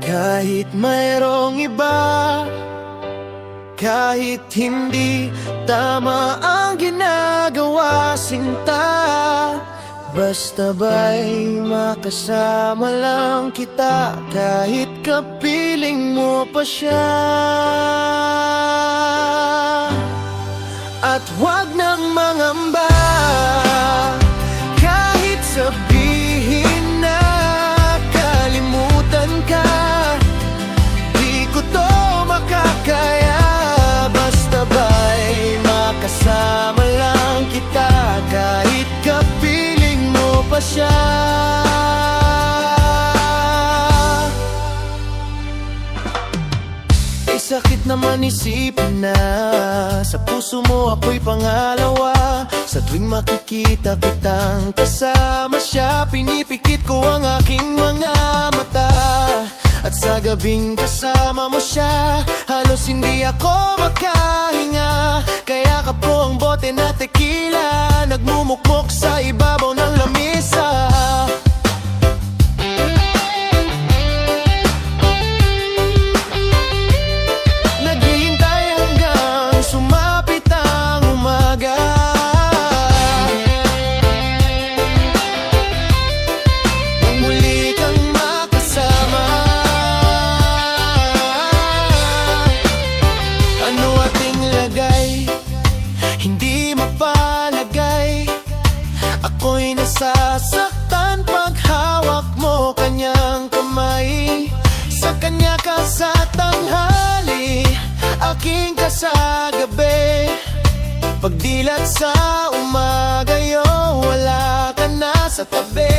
Kahit mayroong iba, kahit hindi tama ang ginagawa, sinta, basta ba'y makasama lang kita, kahit kapiling mo pa siya. At huwag nang mangamba, kahit sabihin na kalimutan ka, di ko to makakaya. Basta ba'y makasama lang kita, kahit kapiling mo pa siya. Sakit naman isipin na sa puso mo ako'y pangalawa. Sa tuwing makikita kitang kasama siya, pinipikit ko ang aking mga mata. At sa gabing kasama mo siya, halos hindi ako makahinga. Kaya ka po ang bote na tequila, nagmumukmok sa ibabaw ng lamisa. Hindi mapalagay, ako'y nasasaktan pag hawak mo kanyang kamay. Sa kanya ka sa tanghali, aking ka sa gabi. Pagdilat sa umaga, wala ka na sa tabi.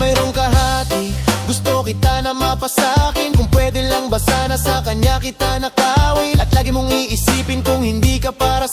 Mayroong kahati, gusto kita na mapasakin. Kung pwede lang ba sana sa kanya kita nakawin, at lagi mong iisipin kung hindi ka para